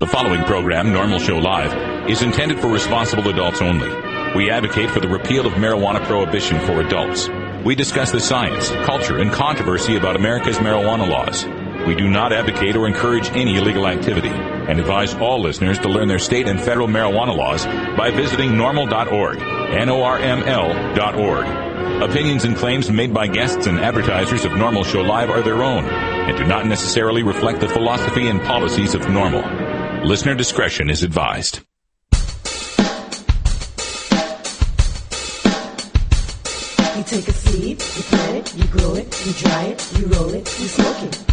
The following program, NORML Show Live, is intended for responsible adults only. We advocate for the repeal of marijuana prohibition for adults. We discuss the science, culture, and controversy about America's marijuana laws. We do not advocate or encourage any illegal activity and advise all listeners to learn their state and federal marijuana laws by visiting NORML.org, NORML.org. Opinions and claims made by guests and advertisers of NORML Show Live are their own and do not necessarily reflect the philosophy and policies of NORML. Listener discretion is advised. You take a seed, you plant it, you grow it, you dry it, you roll it, you smoke it.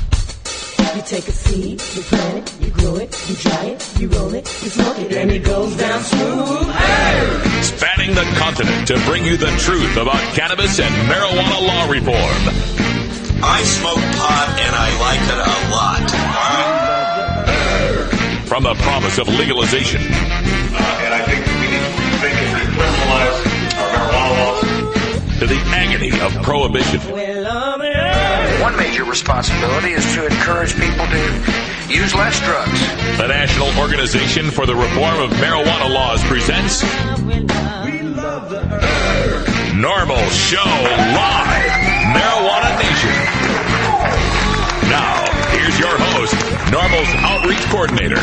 You take a seed, you plant it, you grow it, you dry it, you roll it, you smoke it, and it goes down smooth. Hey! Spanning the continent to bring you the truth about cannabis and marijuana law reform. I smoke pot and I like it a lot. From the promise of legalization. And I think we need to rethink and recriminalize our marijuana laws. To the agony of prohibition. One major responsibility is to encourage people to use less drugs. The National Organization for the Reform of Marijuana Laws presents NORML Show Live, Marijuana Nation. Now, here's your host, NORML's Outreach Coordinator,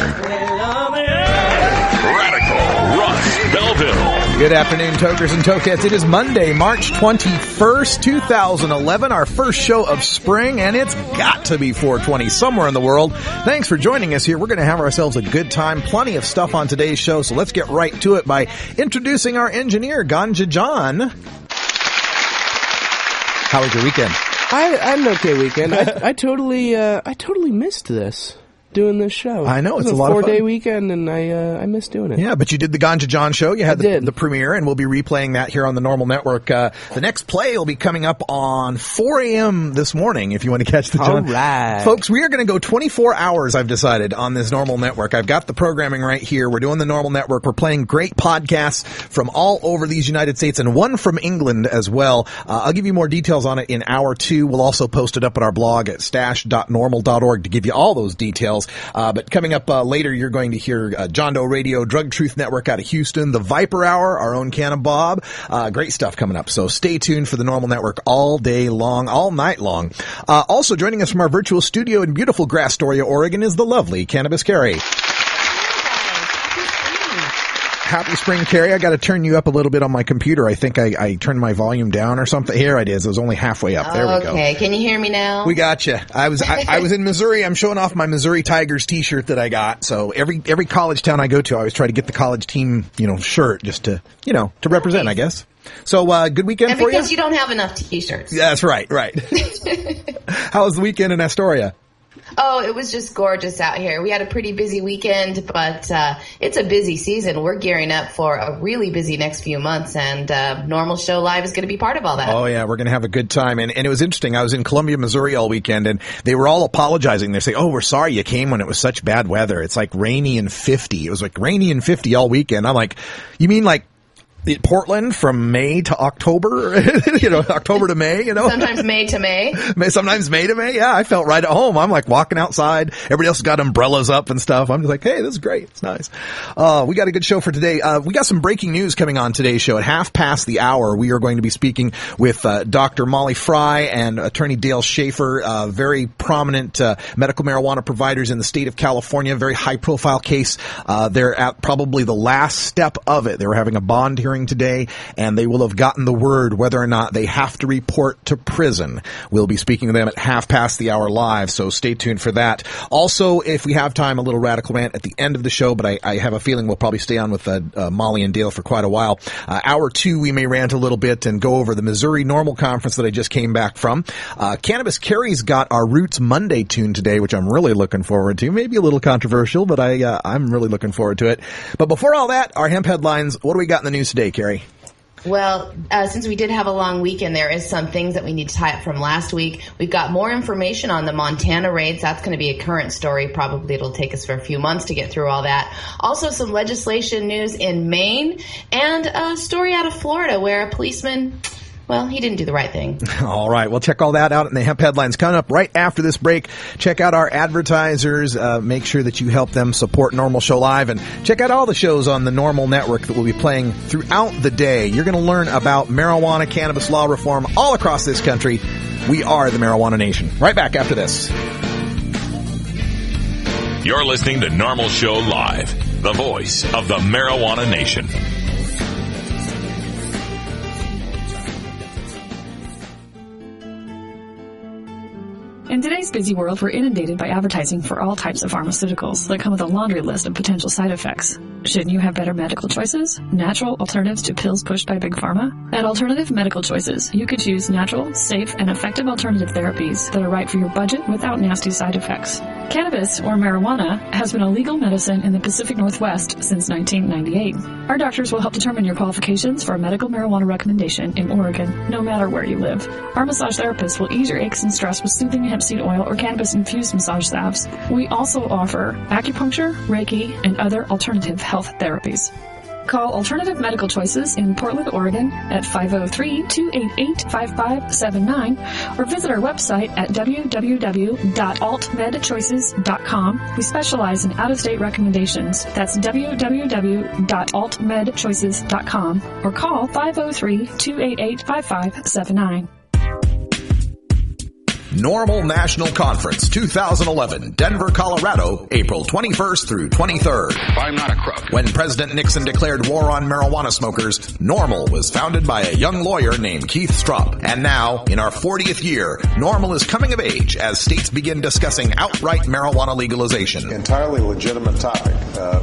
Radical Russ Belville. Good afternoon, tokers and tokettes. It is Monday, March 21st, 2011, our first show of spring, and it's got to be 420 somewhere in the world. Thanks for joining us here. We're going to have ourselves a good time. Plenty of stuff on today's show, so let's get right to it by introducing our engineer, Ganja John. How was your weekend? I had an okay weekend. I totally missed this. Doing this show. I know, it's a lot of fun. 4-day weekend, and I missed doing it. Yeah, but you did the Ganja John show. You had the premiere, and we'll be replaying that here on the NORML Network. The next play will be coming up on 4 a.m. this morning, if you want to catch the John. All right. Folks, we are going to go 24 hours, I've decided, on this NORML Network. I've got the programming right here. We're doing the NORML Network. We're playing great podcasts from all over these United States, and one from England as well. I'll give you more details on it in hour 2. We'll also post it up at our blog at stash.norml.org to give you all those details. But coming up later, you're going to hear John Doe Radio, Drug Truth Network out of Houston, the Viper Hour, our own Canna Bob. Great stuff coming up. So stay tuned for the NORML Network all day long, all night long. Also joining us from our virtual studio in beautiful Grastoria, Oregon is the lovely Cannabis Carrie. Happy spring, Carrie. I got to turn you up a little bit on my computer. I think I turned my volume down or something. Here it is. It was only halfway up. There we go. Okay. Can you hear me now? We got you. I was in Missouri. I'm showing off my Missouri Tigers T-shirt that I got. So every college town I go to, I always try to get the college team, shirt just to, to represent, I guess. So, good weekend for you? Because you don't have enough T-shirts. Yeah, that's right. How was the weekend in Astoria? Oh, it was just gorgeous out here. We had a pretty busy weekend, but it's a busy season. We're gearing up for a really busy next few months, and NORML Show Live is going to be part of all that. Oh, yeah, we're going to have a good time. And it was interesting. I was in Columbia, Missouri all weekend, and they were all apologizing. They say, oh, we're sorry you came when it was such bad weather. It's like rainy and 50. It was like rainy and 50 all weekend. I'm like, you mean like Portland from May to October, October to May, Sometimes May to May. Sometimes May to May. Yeah, I felt right at home. I'm like walking outside. Everybody else got umbrellas up and stuff. I'm just like, hey, this is great. It's nice. We got a good show for today. We got some breaking news coming on today's show. At 1:30, we are going to be speaking with Dr. Molly Fry and Attorney Dale Schaefer, very prominent medical marijuana providers in the state of California. Very high-profile case. They're at probably the last step of it. They were having a bond hearing today, and they will have gotten the word whether or not they have to report to prison. We'll be speaking to them at 1:30 live, so stay tuned for that. Also, if we have time, a little radical rant at the end of the show, but I have a feeling we'll probably stay on with Molly and Dale for quite a while. Hour 2, we may rant a little bit and go over the Missouri NORML Conference that I just came back from. Cannabis Carrie's got our Roots Monday tune today, which I'm really looking forward to. Maybe a little controversial, but I'm really looking forward to it. But before all that, our hemp headlines. What do we got in the news today, Carrie? Well, since we did have a long weekend, there is some things that we need to tie up from last week. We've got more information on the Montana raids. That's going to be a current story. Probably it'll take us for a few months to get through all that. Also, some legislation news in Maine and a story out of Florida where a policeman well, he didn't do the right thing. All right. We'll check all that out in the hemp headlines coming up right after this break. Check out our advertisers. Make sure that you help them support NORML Show Live, and check out all the shows on the NORML network that we'll be playing throughout the day. You're going to learn about marijuana, cannabis law reform all across this country. We are the Marijuana Nation. Right back after this. You're listening to NORML Show Live, the voice of the Marijuana Nation. In today's busy world, we're inundated by advertising for all types of pharmaceuticals that come with a laundry list of potential side effects. Shouldn't you have better medical choices? Natural alternatives to pills pushed by Big Pharma? At Alternative Medical Choices, you could choose natural, safe, and effective alternative therapies that are right for your budget without nasty side effects. Cannabis, or marijuana, has been a legal medicine in the Pacific Northwest since 1998. Our doctors will help determine your qualifications for a medical marijuana recommendation in Oregon, no matter where you live. Our massage therapists will ease your aches and stress with soothing hemp seed oil or cannabis-infused massage salves. We also offer acupuncture, Reiki, and other alternative health therapies. Call Alternative Medical Choices in Portland, Oregon at 503-288-5579 or visit our website at www.altmedchoices.com. We specialize in out-of-state recommendations. That's www.altmedchoices.com or call 503-288-5579. NORML National Conference 2011, Denver, Colorado, April 21st through 23rd. I'm not a crook. When President Nixon declared war on marijuana smokers, NORML was founded by a young lawyer named Keith Strop. And now, in our 40th year, NORML is coming of age as states begin discussing outright marijuana legalization. Entirely legitimate topic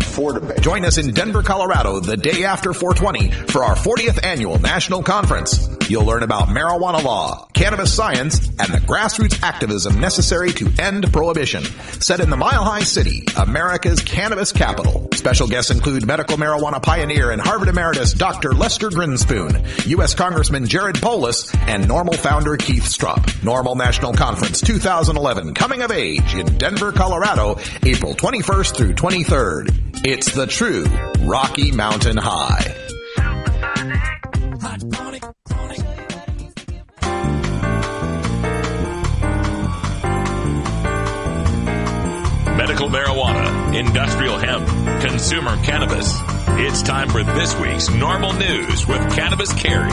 for debate. Join us in Denver, Colorado, the day after 420 for our 40th annual national conference. You'll learn about marijuana law, cannabis science, and the grassroots activism necessary to end prohibition. Set in the Mile High City, America's cannabis capital. Special guests include medical marijuana pioneer and Harvard Emeritus Dr. Lester Grinspoon, U.S. Congressman Jared Polis, and NORML founder Keith Strop. NORML National Conference 2011, coming of age in Denver, Colorado, April 21st through 23rd. It's the true Rocky Mountain High. Medical marijuana, industrial hemp, consumer cannabis. It's time for this week's NORML News with Cannabis Carrie.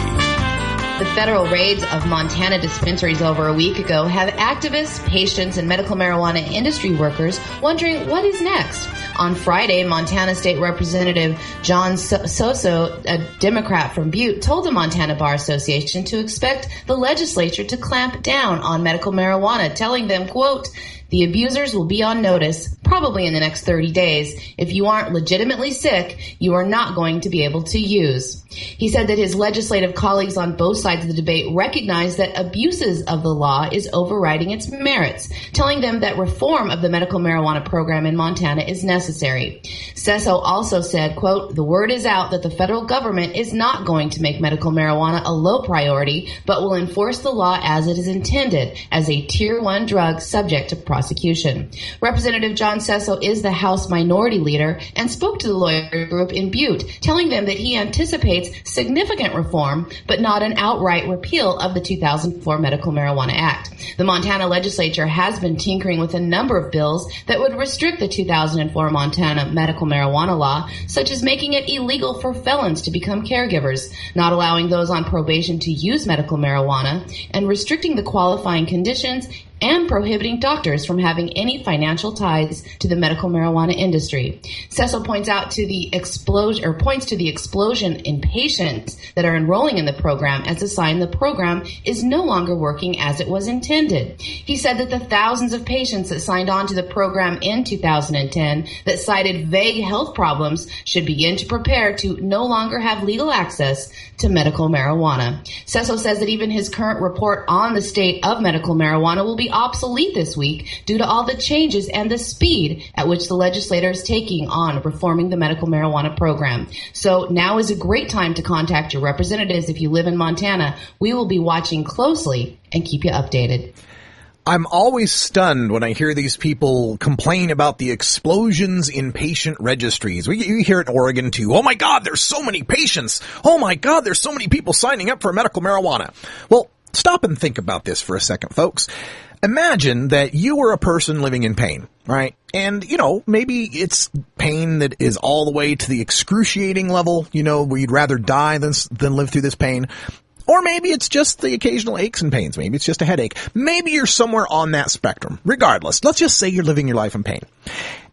The federal raids of Montana dispensaries over a week ago have activists, patients, and medical marijuana industry workers wondering what is next. On Friday, Montana State Representative John Soso, a Democrat from Butte, told the Montana Bar Association to expect the legislature to clamp down on medical marijuana, telling them, quote, "The abusers will be on notice, probably in the next 30 days. If you aren't legitimately sick, you are not going to be able to use." He said that his legislative colleagues on both sides of the debate recognize that abuses of the law is overriding its merits, telling them that reform of the medical marijuana program in Montana is necessary. Sesso also said, quote, "The word is out that the federal government is not going to make medical marijuana a low priority, but will enforce the law as it is intended, as a Tier 1 drug subject to prosecution." Representative John Sesso is the House Minority Leader and spoke to the lawyer group in Butte, telling them that he anticipates significant reform, but not an outright repeal of the 2004 Medical Marijuana Act. The Montana legislature has been tinkering with a number of bills that would restrict the 2004 Montana medical marijuana law, such as making it illegal for felons to become caregivers, not allowing those on probation to use medical marijuana, and restricting the qualifying conditions and prohibiting doctors from having any financial ties to the medical marijuana industry. Cecil points to the explosion in patients that are enrolling in the program as a sign the program is no longer working as it was intended. He said that the thousands of patients that signed on to the program in 2010 that cited vague health problems should begin to prepare to no longer have legal access to medical marijuana. Cecil says that even his current report on the state of medical marijuana will be obsolete this week due to all the changes and the speed at which the legislator is taking on reforming the medical marijuana program. So now is a great time to contact your representatives if you live in Montana. We will be watching closely and keep you updated. I'm always stunned when I hear these people complain about the explosions in patient registries. You hear it in Oregon too. Oh my God, there's so many patients. Oh my God, there's so many people signing up for medical marijuana. Well, stop and think about this for a second, folks. Imagine that you were a person living in pain, right? And, maybe it's pain that is all the way to the excruciating level, where you'd rather die than live through this pain. Or maybe it's just the occasional aches and pains. Maybe it's just a headache. Maybe you're somewhere on that spectrum. Regardless, let's just say you're living your life in pain.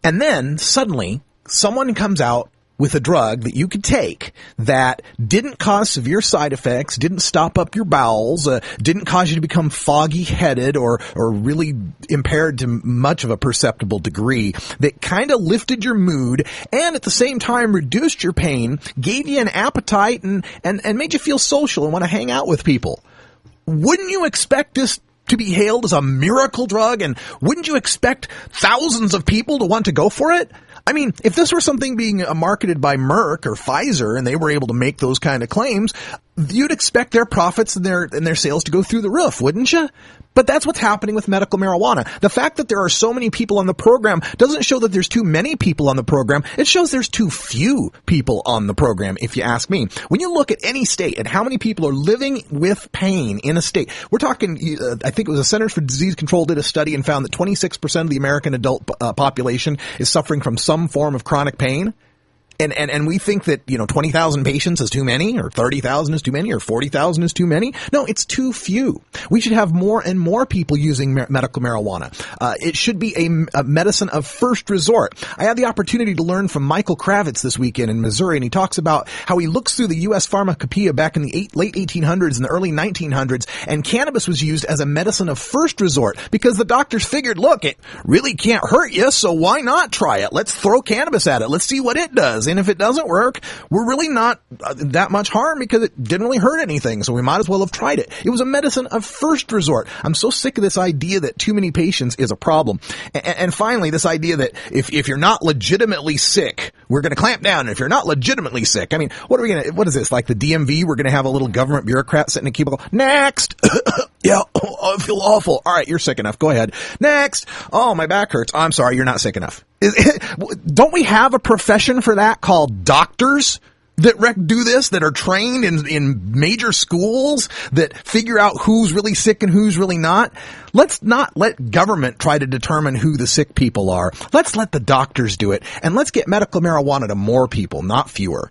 And then suddenly someone comes out with a drug that you could take that didn't cause severe side effects, didn't stop up your bowels, didn't cause you to become foggy-headed or really impaired to much of a perceptible degree, that kind of lifted your mood and at the same time reduced your pain, gave you an appetite and made you feel social and want to hang out with people. Wouldn't you expect this to be hailed as a miracle drug, and wouldn't you expect thousands of people to want to go for it? I mean, if this were something being marketed by Merck or Pfizer and they were able to make those kind of claims, you'd expect their profits and their sales to go through the roof, wouldn't you? But that's what's happening with medical marijuana. The fact that there are so many people on the program doesn't show that there's too many people on the program. It shows there's too few people on the program, if you ask me. When you look at any state and how many people are living with pain in a state, we're talking, I think it was the Centers for Disease Control did a study and found that 26% of the American adult population is suffering from some form of chronic pain. And we think that, 20,000 patients is too many, or 30,000 is too many, or 40,000 is too many. No, it's too few. We should have more and more people using medical marijuana. It should be a medicine of first resort. I had the opportunity to learn from Michael Kravitz this weekend in Missouri, and he talks about how he looks through the U.S. pharmacopoeia back in the late 1800s and the early 1900s, and cannabis was used as a medicine of first resort because the doctors figured, look, it really can't hurt you, so why not try it? Let's throw cannabis at it. Let's see what it does. And if it doesn't work, we're really not that much harm because it didn't really hurt anything, so we might as well have tried it. It was a medicine of first resort. I'm so sick of this idea that too many patients is a problem. And finally, this idea that if you're not legitimately sick, we're going to clamp down. And if you're not legitimately sick, I mean, what is this, like the DMV? We're going to have a little government bureaucrat sitting in a cubicle. Next! Yeah, I feel awful. All right, you're sick enough. Go ahead. Next! Oh, my back hurts. I'm sorry, you're not sick enough. Don't we have a profession for that called doctors that do this, that are trained in major schools, that figure out who's really sick and who's really not? Let's not let government try to determine who the sick people are. Let's let the doctors do it, and let's get medical marijuana to more people, not fewer.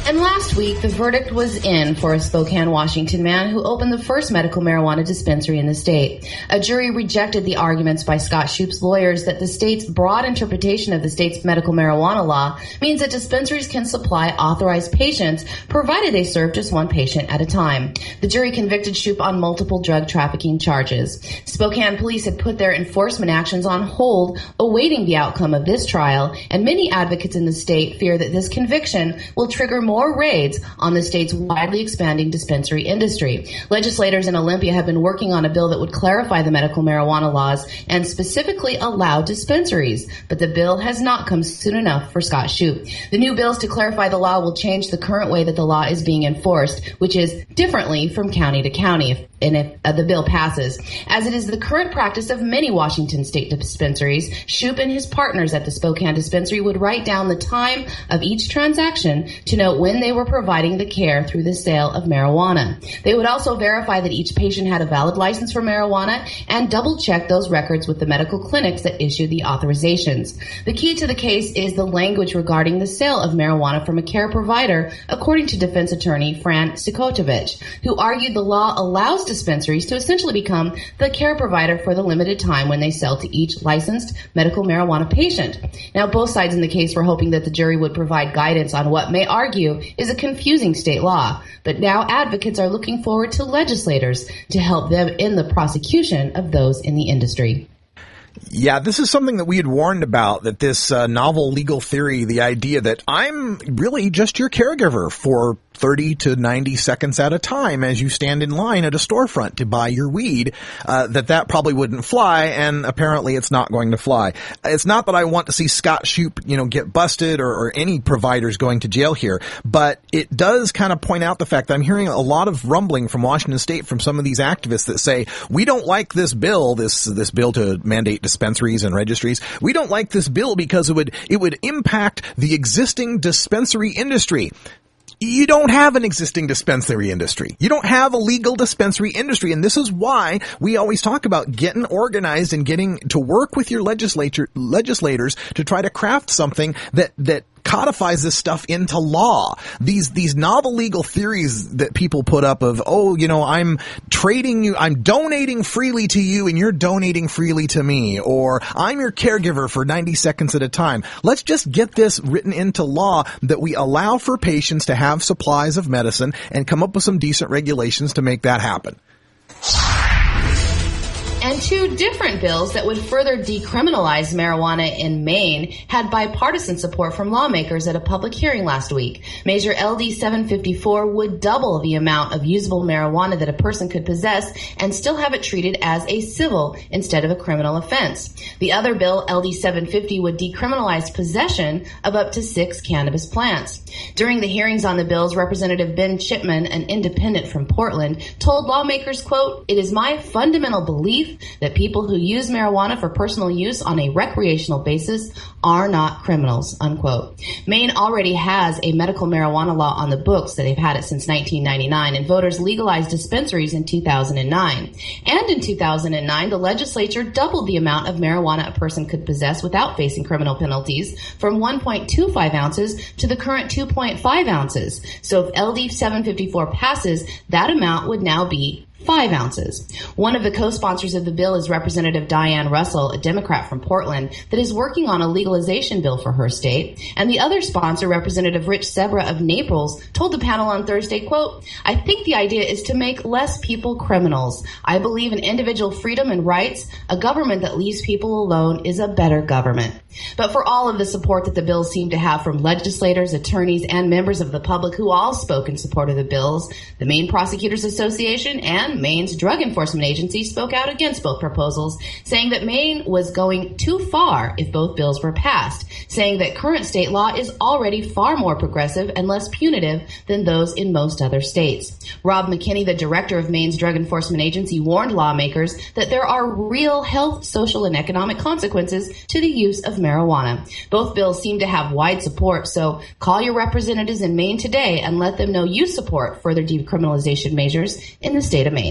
And last week, the verdict was in for a Spokane, Washington man who opened the first medical marijuana dispensary in the state. A jury rejected the arguments by Scott Shoup's lawyers that the state's broad interpretation of the state's medical marijuana law means that dispensaries can supply authorized patients provided they serve just one patient at a time. The jury convicted Shoup on multiple drug trafficking charges. Spokane police had put their enforcement actions on hold, awaiting the outcome of this trial, and many advocates in the state fear that this conviction will trigger more raids on the state's widely expanding dispensary industry. Legislators in Olympia have been working on a bill that would clarify the medical marijuana laws and specifically allow dispensaries, but the bill has not come soon enough for Scott Shoup. The new bills to clarify the law will change the current way that the law is being enforced, which is differently from county to county if the bill passes. As it is the current practice of many Washington state dispensaries, Shoup and his partners at the Spokane dispensary would write down the time of each transaction to note when they were providing the care through the sale of marijuana. They would also verify that each patient had a valid license for marijuana and double-check those records with the medical clinics that issued the authorizations. The key to the case is the language regarding the sale of marijuana from a care provider, according to defense attorney Fran Sikotovich, who argued the law allows dispensaries to essentially become the care provider for the limited time when they sell to each licensed medical marijuana patient. Now, both sides in the case were hoping that the jury would provide guidance on what may argue is a confusing state law, but now advocates are looking forward to legislators to help them in the prosecution of those in the industry. Yeah, this is something that we had warned about, that this novel legal theory, the idea that I'm really just your caregiver for 30 to 90 seconds at a time as you stand in line at a storefront to buy your weed, that probably wouldn't fly, and apparently it's not going to fly. It's not that I want to see Scott Shoup, get busted or any providers going to jail here, but it does kind of point out the fact that I'm hearing a lot of rumbling from Washington State from some of these activists that say, we don't like this bill, this bill to mandate dispensaries and registries. We don't like this bill because it would impact the existing dispensary industry. You don't have an existing dispensary industry. You don't have a legal dispensary industry. And this is why we always talk about getting organized and getting to work with your legislators to try to craft something that codifies this stuff into law. These novel legal theories that people put up of, I'm trading you, I'm donating freely to you and you're donating freely to me, or I'm your caregiver for 90 seconds at a time. Let's just get this written into law that we allow for patients to have supplies of medicine and come up with some decent regulations to make that happen. And two different bills that would further decriminalize marijuana in Maine had bipartisan support from lawmakers at a public hearing last week. Measure LD 754 would double the amount of usable marijuana that a person could possess and still have it treated as a civil instead of a criminal offense. The other bill, LD 750, would decriminalize possession of up to 6 cannabis plants. During the hearings on the bills, Representative Ben Chipman, an independent from Portland, told lawmakers, quote, "It is my fundamental belief that people who use marijuana for personal use on a recreational basis are not criminals," unquote. Maine already has a medical marijuana law on the books that they've had it since 1999, and voters legalized dispensaries in 2009. And in 2009, the legislature doubled the amount of marijuana a person could possess without facing criminal penalties from 1.25 ounces to the current 2.5 ounces. So if LD 754 passes, that amount would now be 5 ounces. One of the co-sponsors of the bill is Representative Diane Russell, a Democrat from Portland, that is working on a legalization bill for her state. And the other sponsor, Representative Rich Sebra of Naples, told the panel on Thursday, quote, "I think the idea is to make less people criminals. I believe in individual freedom and rights. A government that leaves people alone is a better government." But for all of the support that the bills seem to have from legislators, attorneys, and members of the public who all spoke in support of the bills, the Maine Prosecutors Association and Maine's Drug Enforcement Agency spoke out against both proposals, saying that Maine was going too far if both bills were passed, saying that current state law is already far more progressive and less punitive than those in most other states. Rob McKinney, the director of Maine's Drug Enforcement Agency, warned lawmakers that there are real health, social, and economic consequences to the use of marijuana. Both bills seem to have wide support, so call your representatives in Maine today and let them know you support further decriminalization measures in the state of Maine.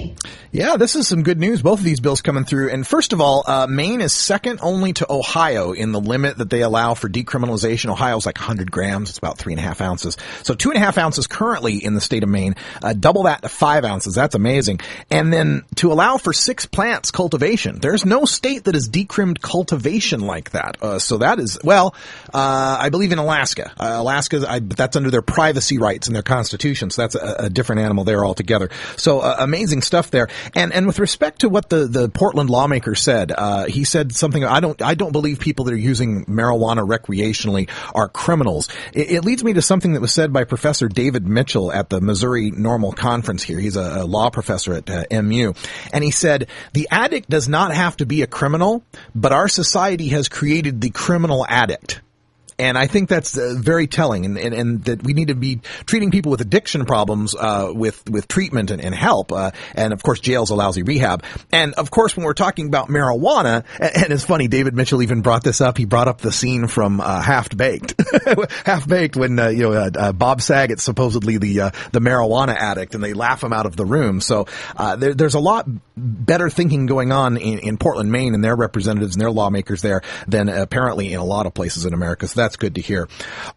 Yeah, this is some good news. Both of these bills coming through. And first of all, Maine is second only to Ohio in the limit that they allow for decriminalization. Ohio's like 100 grams. It's about 3.5 ounces. So 2.5 ounces currently in the state of Maine. Double that to 5 ounces. That's amazing. And then to allow for 6 plants cultivation. There's no state that has decrimmed cultivation like that. So that is, I believe in Alaska. But that's under their privacy rights in their constitution. So that's a different animal there altogether. So amazing stuff there. And with respect to what the Portland lawmaker said, he said something, I don't believe people that are using marijuana recreationally are criminals. It leads me to something that was said by Professor David Mitchell at the Missouri NORML conference here. He's a law professor at MU. And he said, the addict does not have to be a criminal, but our society has created the criminal addict. And I think that's very telling, and that we need to be treating people with addiction problems with treatment and help. And of course, jail's a lousy rehab. And of course, when we're talking about marijuana, and it's funny, David Mitchell even brought this up. He brought up the scene from Half-Baked, Half-Baked when Bob Saget's supposedly the marijuana addict, and they laugh him out of the room. So there's a lot better thinking going on in Portland, Maine, and their representatives and their lawmakers there than apparently in a lot of places in America. So that's good to hear.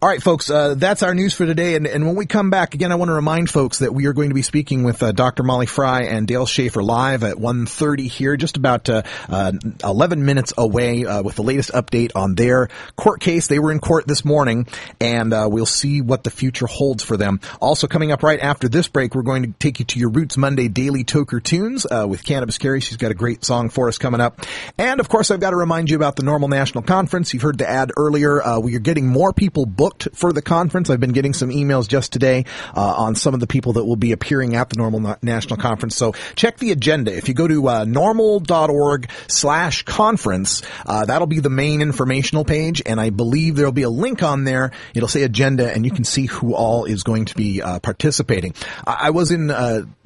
All right, folks, that's our news for today. And when we come back, again, I want to remind folks that we are going to be speaking with Dr. Molly Fry and Dale Schaefer live at 1:30 here, just about 11 minutes away with the latest update on their court case. They were in court this morning, and we'll see what the future holds for them. Also coming up right after this break, we're going to take you to your Roots Monday Daily Toker Tunes with Cannabis Carrie. She's got a great song for us coming up. And, of course, I've got to remind you about the NORML National Conference. You've heard the ad earlier. We are getting more people booked for the conference. I've been getting some emails just today on some of the people that will be appearing at the NORML National Conference. So check the agenda. If you go to normal.org/conference, that'll be the main informational page, and I believe there'll be a link on there. It'll say agenda, and you can see who all is going to be participating. I was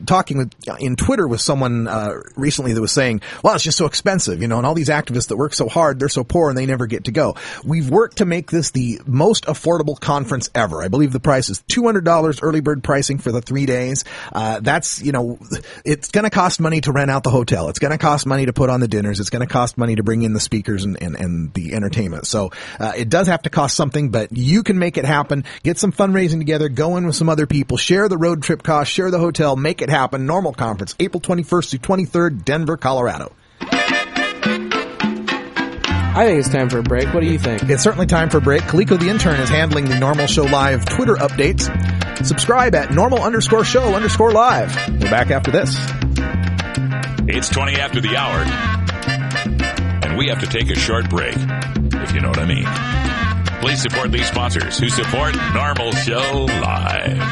talking in Twitter with someone recently that was saying, well, it's just so expensive, and all these activists that work so hard, they're so poor and they never get to go. We've worked to make this the most affordable conference ever. I believe the price is $200 early bird pricing for the 3 days. That's, it's going to cost money to rent out the hotel. It's going to cost money to put on the dinners. It's going to cost money to bring in the speakers and the entertainment. So it does have to cost something, but you can make it happen. Get some fundraising together, go in with some other people, share the road trip cost, share the hotel, make it happen. NORML Conference, April 21st through 23rd, Denver, Colorado. I think it's time for a break. What do you think? It's certainly time for a break. Kaliko the intern is handling the NORML Show Live Twitter updates. Subscribe at normal_show_live. We're back after this. It's 20 after the hour, and we have to take a short break, if you know what I mean. Please support these sponsors who support NORML Show Live.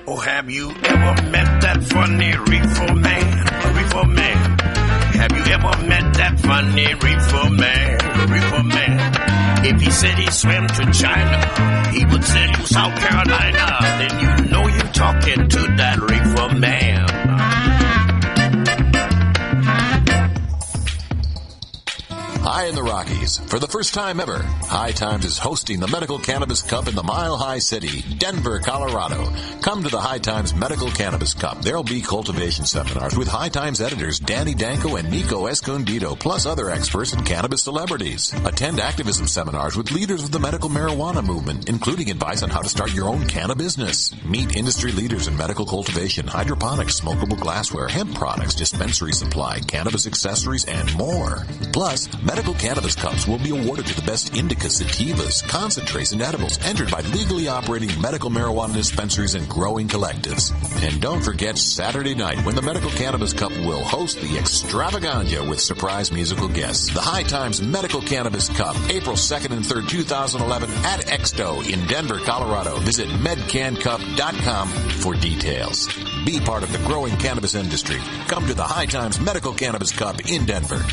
Oh, have you ever met that funny reefer man? Reefer man. Have you ever met that funny reefer man? Reefer man. If he said he swam to China, he would say to South Carolina. Then you know you're talking to that reefer man. High in the Rockies, for the first time ever, High Times is hosting the Medical Cannabis Cup in the Mile High City, Denver, Colorado. Come to the High Times Medical Cannabis Cup. There'll be cultivation seminars with High Times editors Danny Danko and Nico Escondido, plus other experts and cannabis celebrities. Attend activism seminars with leaders of the medical marijuana movement, including advice on how to start your own cannabis business. Meet industry leaders in medical cultivation, hydroponics, smokable glassware, hemp products, dispensary supply, cannabis accessories, and more. Plus, Medical Cannabis Cups will be awarded to the best indicas, sativas, concentrates, and edibles entered by legally operating medical marijuana dispensaries and growing collectives. And don't forget Saturday night when the Medical Cannabis Cup will host the extravaganza with surprise musical guests. The High Times Medical Cannabis Cup, April 2nd and 3rd, 2011 at Exto in Denver, Colorado. Visit medcancup.com for details. Be part of the growing cannabis industry. Come to the High Times Medical Cannabis Cup in Denver.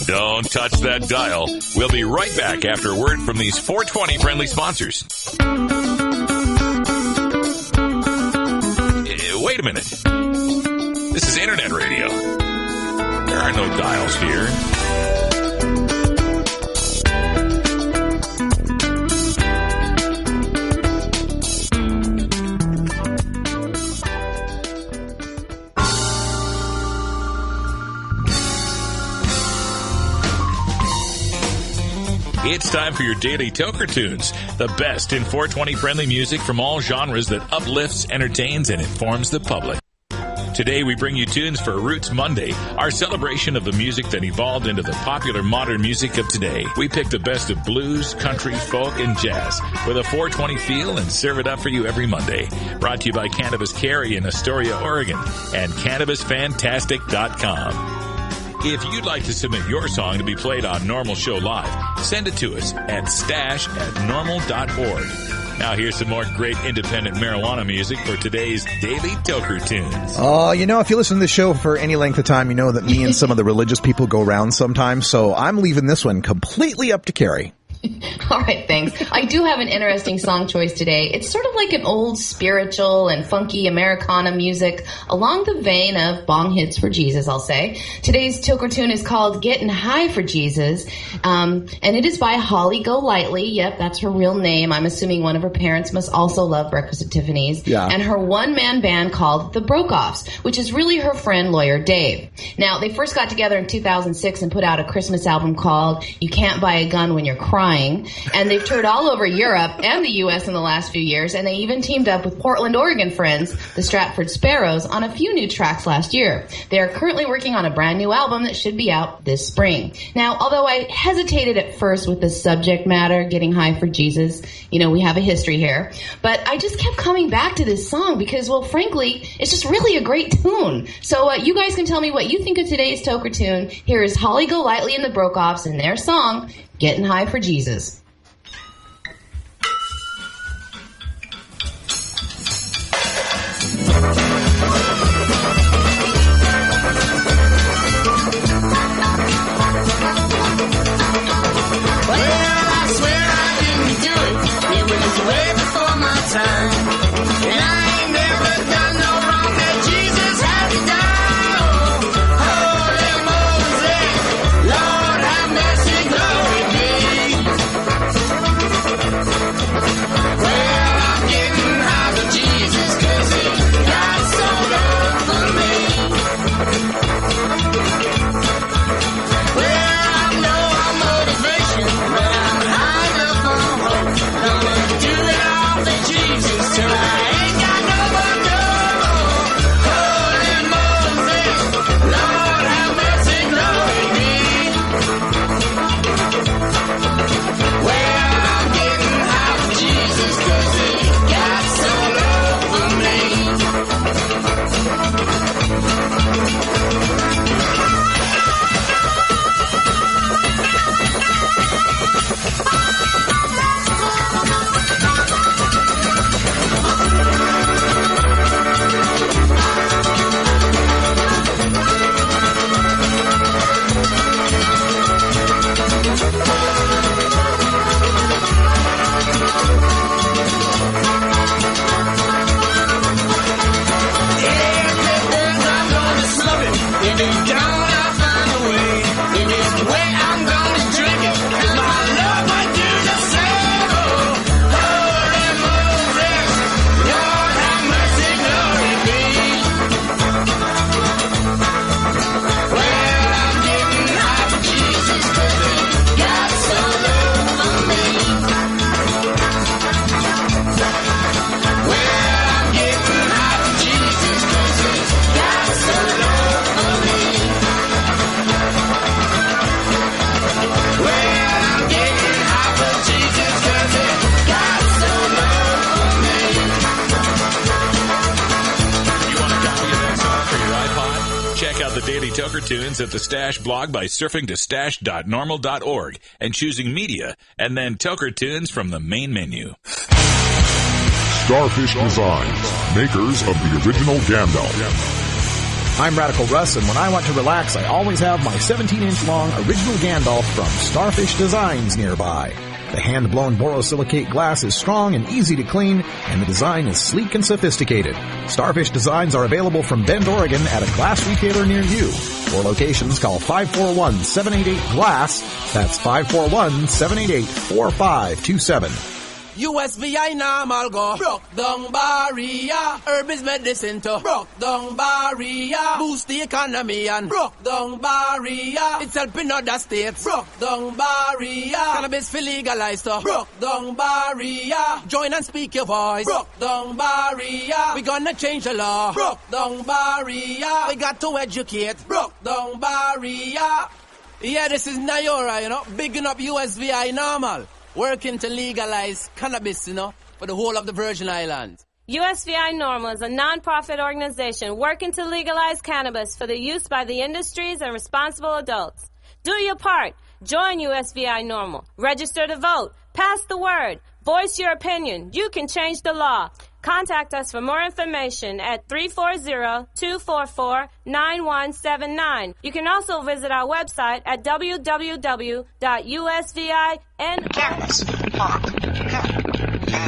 Don't touch that dial. We'll be right back after a word from these 420 friendly sponsors. Wait a minute. This is internet radio. There are no dials here. It's time for your daily Toker Tunes, the best in 420 friendly music from all genres that uplifts, entertains, and informs the public. Today we bring you tunes for Roots Monday, our celebration of the music that evolved into the popular modern music of today. We pick the best of blues, country, folk, and jazz with a 420 feel and serve it up for you every Monday. Brought to you by Cannabis Carrie in Astoria, Oregon, and CannabisFantastic.com. If you'd like to submit your song to be played on NORML Show Live, send it to us at stash@normal.org. Now here's some more great independent marijuana music for today's Daily Toker Tunes. Oh, if you listen to the show for any length of time, you know that me and some of the religious people go around sometimes, so I'm leaving this one completely up to Carrie. All right, thanks. I do have an interesting song choice today. It's sort of like an old spiritual and funky Americana music along the vein of bong hits for Jesus, I'll say. Today's Toker tune is called Getting High for Jesus, and it is by Holly Golightly. Yep, that's her real name. I'm assuming one of her parents must also love Breakfast at Tiffany's. Yeah. And her one-man band called The Broke-Offs, which is really her friend Lawyer Dave. Now, they first got together in 2006 and put out a Christmas album called You Can't Buy a Gun When You're Crying. And they've toured all over Europe and the U.S. in the last few years, and they even teamed up with Portland, Oregon friends, the Stratford Sparrows, on a few new tracks last year. They are currently working on a brand new album that should be out this spring. Now, although I hesitated at first with the subject matter, Getting High for Jesus, you know, we have a history here, but I just kept coming back to this song because, well, frankly, it's just really a great tune. So you guys can tell me what you think of today's Toker tune. Here is Holly Golightly and the Broke-Offs and their song, Getting High for Jesus. Tunes at the Stash blog by surfing to stash.normal.org and choosing media, and then Toker Tunes from the main menu. Starfish Designs, makers of the original Gandalf. I'm Radical Russ, and when I want to relax, I always have my 17-inch long original Gandalf from Starfish Designs nearby. The hand-blown borosilicate glass is strong and easy to clean, and the design is sleek and sophisticated. Starfish Designs are available from Bend, Oregon at a glass retailer near you. For locations, call 541-788-GLASS. That's 541-788-4527. USVI normal go broke down barrier. Herb is medicine to broke down barrier. Boost the economy and broke down barrier. It's helping other states broke down barrier. Cannabis for legalized to broke down barrier. Join and speak your voice broke down barrier. We gonna change the law broke down barrier. We got to educate broke down barrier. Yeah, this is Nayora, you know, bigging up USVI normal. Working to legalize cannabis, you know, for the whole of the Virgin Islands. USVI NORML is a non-profit organization working to legalize cannabis for the use by the industries and responsible adults. Do your part. Join USVI NORML. Register to vote. Pass the word. Voice your opinion. You can change the law. Contact us for more information at 340-244-9179. You can also visit our website at www.usvin.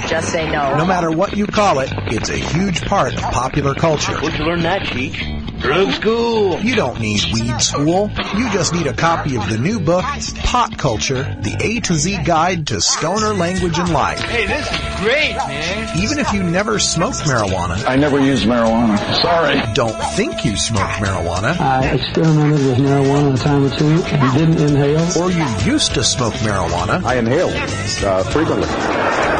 Just say no. No matter what you call it, it's a huge part of popular culture. Where'd you learn that, Geek? Drug school. You don't need weed school. You just need a copy of the new book, Pot Culture, the A to Z Guide to Stoner Language and Life. Hey, this is great, man. Even if you never smoked marijuana. I never used marijuana. Sorry. Don't think you smoked marijuana. I experimented with marijuana a time or two and didn't inhale. Or you used to smoke marijuana. I inhaled frequently.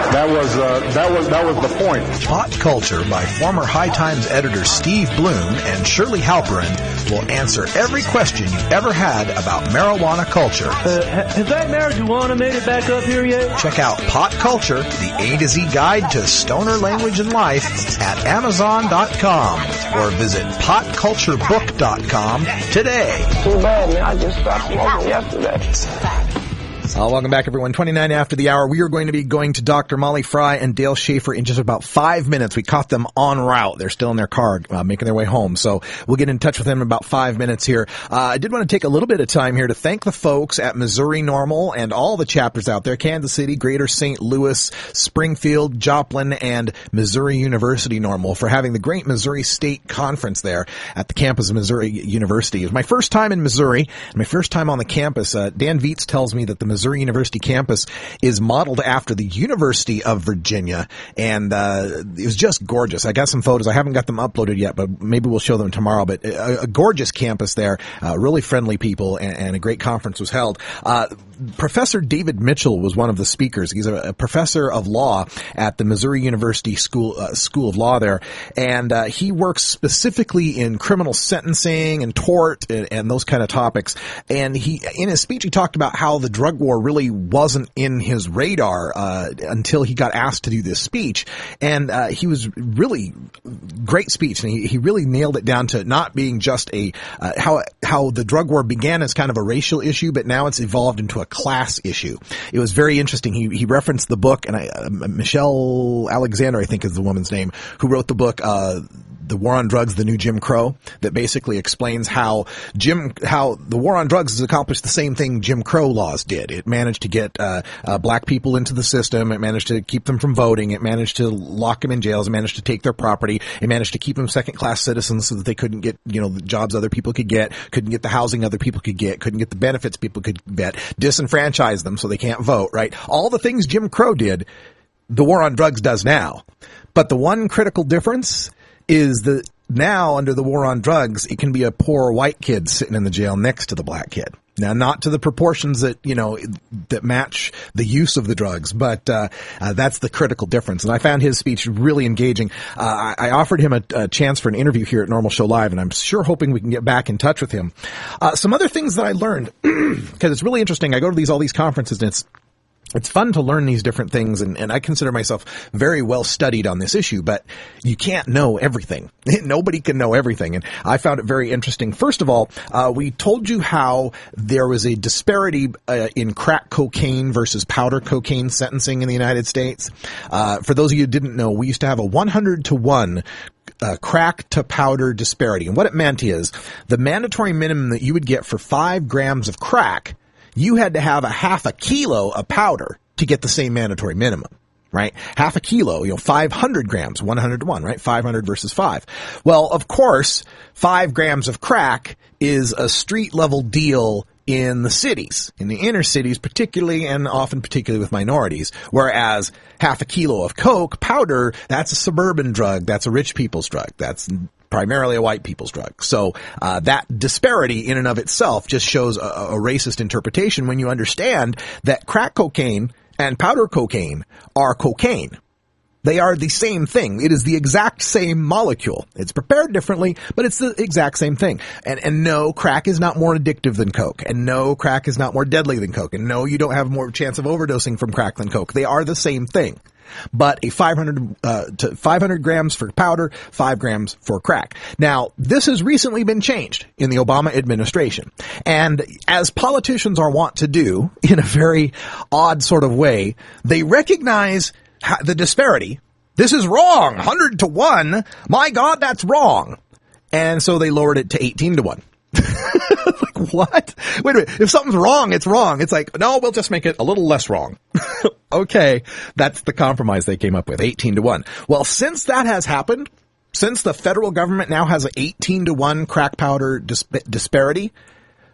That was the point. Pot Culture by former High Times editor Steve Bloom and Shirley Halperin will answer every question you ever had about marijuana culture. Has that marijuana made it back up here yet? Check out Pot Culture, the A to Z Guide to Stoner Language and Life at Amazon.com or visit potculturebook.com today. Too bad, man. I just stopped smoking yesterday. Welcome back, everyone. 29 after the hour. We are going to be going to Dr. Molly Fry and Dale Schaefer in just about 5 minutes. We caught them en route. They're still in their car, making their way home. So we'll get in touch with them in about 5 minutes here. I did want to take a little bit of time here to thank the folks at Missouri NORML and all the chapters out there, Kansas City, Greater St. Louis, Springfield, Joplin, and Missouri University NORML for having the great Missouri State Conference there at the campus of Missouri University. It was my first time in Missouri, and my first time on the campus. Dan Vietz tells me that the Missouri University campus is modeled after the University of Virginia, and it was just gorgeous. I got some photos. I haven't got them uploaded yet, but maybe we'll show them tomorrow. But a gorgeous campus there, really friendly people, and a great conference was held. Professor David Mitchell was one of the speakers. He's a professor of law at the Missouri University School of Law there, and he works specifically in criminal sentencing and tort and those kind of topics. And in his speech, he talked about how the drug war really wasn't in his radar until he got asked to do this speech. And he was really great speech, and he really nailed it down to not being just how the drug war began as kind of a racial issue, but now it's evolved into a class issue. It was very interesting. He referenced the book, and Michelle Alexander, I think is the woman's name, who wrote the book, The War on Drugs, The New Jim Crow, that basically explains how the war on drugs has accomplished the same thing Jim Crow laws did. It managed to get black people into the system. It managed to keep them from voting. It managed to lock them in jails. It managed to take their property. It managed to keep them second-class citizens so that they couldn't get, the jobs other people could get, couldn't get the housing other people could get, couldn't get the benefits people could get, disenfranchise them so they can't vote, right? All the things Jim Crow did, the war on drugs does now. But the one critical difference is that now, under the war on drugs, it can be a poor white kid sitting in the jail next to the black kid. Now, not to the proportions that, that match the use of the drugs, but that's the critical difference. And I found his speech really engaging. I offered him a chance for an interview here at NORML Show Live, and I'm sure hoping we can get back in touch with him. Some other things that I learned, because it's really interesting. I go to all these conferences, and it's fun to learn these different things, and I consider myself very well studied on this issue, but you can't know everything. Nobody can know everything, and I found it very interesting. First of all, we told you how there was a disparity in crack cocaine versus powder cocaine sentencing in the United States. For those of you who didn't know, we used to have a 100-to-1 crack to powder disparity, and what it meant is the mandatory minimum that you would get for 5 grams of crack, you had to have a half a kilo of powder to get the same mandatory minimum, right? Half a kilo, 500 grams, 100-to-1, right? 500 versus 5. Well, of course, 5 grams of crack is a street level deal in the cities, in the inner cities particularly, and often particularly with minorities. Whereas half a kilo of coke, powder, that's a suburban drug. That's a rich people's drug. That's primarily a white people's drug. So that disparity in and of itself just shows a racist interpretation when you understand that crack cocaine and powder cocaine are cocaine. They are the same thing. It is the exact same molecule. It's prepared differently, but it's the exact same thing. And no, crack is not more addictive than coke. And no, crack is not more deadly than coke. And no, you don't have more chance of overdosing from crack than coke. They are the same thing. But a 500 grams for powder, 5 grams for crack. Now, this has recently been changed in the Obama administration. And as politicians are wont to do, in a very odd sort of way, they recognize the disparity This is wrong. 100 to 1. My God, that's wrong. And so they lowered it to 18 to 1. Like, what? Wait a minute. If something's wrong, it's wrong. It's like, no, we'll just make it a little less wrong. Okay. That's the compromise they came up with, 18 to 1. Well, since that has happened, since the federal government now has an 18 to 1 crack powder disparity,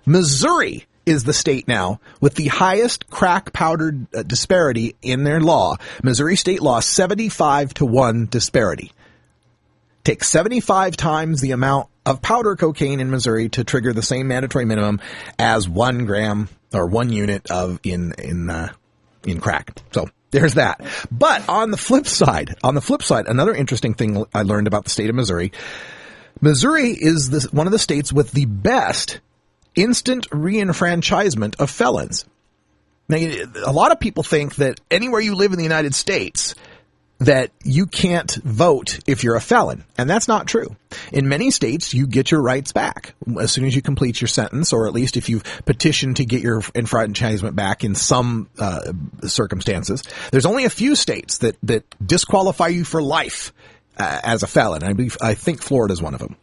Missouri is the state now with the highest crack powder disparity in their law. Missouri state law, 75 to 1 disparity. Takes 75 times the amount of powder cocaine in Missouri to trigger the same mandatory minimum as 1 gram or 1 unit of in crack. So there's that. But on the flip side, another interesting thing I learned about the state of Missouri. Missouri is one of the states with the best instant reenfranchisement of felons. Now, a lot of people think that anywhere you live in the United States that you can't vote if you're a felon. And that's not true. In many states, you get your rights back as soon as you complete your sentence, or at least if you've petitioned to get your enfranchisement back in some circumstances. There's only a few states that disqualify you for life as a felon. I think Florida is one of them.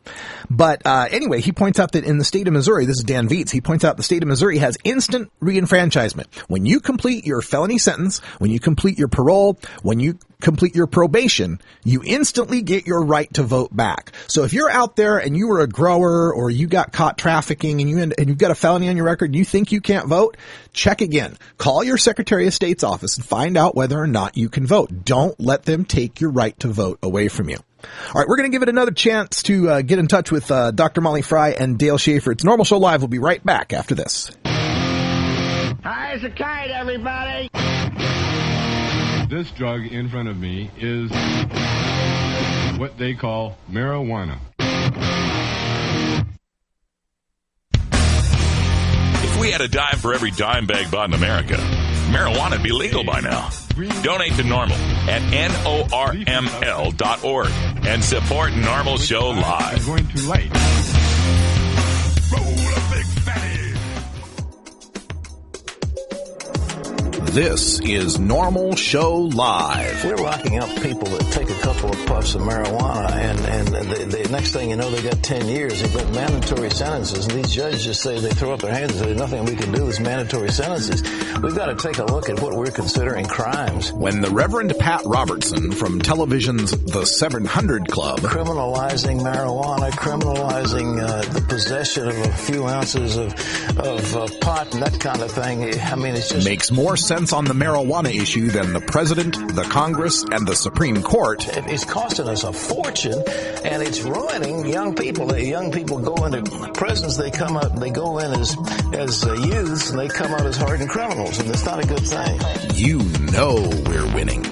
But anyway, he points out that in the state of Missouri, this is Dan Vietz, he points out the state of Missouri has instant reenfranchisement. When you complete your felony sentence, when you complete your parole, when you complete your probation, you instantly get your right to vote back. So if you're out there and you were a grower or you got caught trafficking and you've got a felony on your record and you think you can't vote, check again. Call your Secretary of State's office and find out whether or not you can vote. Don't let them take your right to vote away from you. All right, we're going to give it another chance to get in touch with Dr. Molly Fry and Dale Schaefer. It's Normal Show Live. We'll be right back after this. High as a kite, everybody. This drug in front of me is what they call marijuana. If we had a dime for every dime bag bought in America, marijuana would be legal by now. Donate to NORML at NORML.org and support NORML Show Live. I'm going to light. This is Normal Show Live. We're locking up people that take a couple of puffs of marijuana, and the next thing you know, they got 10 years. They've got mandatory sentences, and these judges just say, they throw up their hands and say, there's nothing we can do. There's mandatory sentences. We've got to take a look at what we're considering crimes. When the Reverend Pat Robertson from television's The 700 Club criminalizing marijuana, criminalizing the possession of a few ounces of pot and that kind of thing. I mean, it's just makes more sense on the marijuana issue than the president, the Congress, and the Supreme Court. It's costing us a fortune, and it's ruining young people. The young people go into prisons, they come out, they go in as youths, and they come out as hardened criminals, and it's not a good thing. You know we're winning.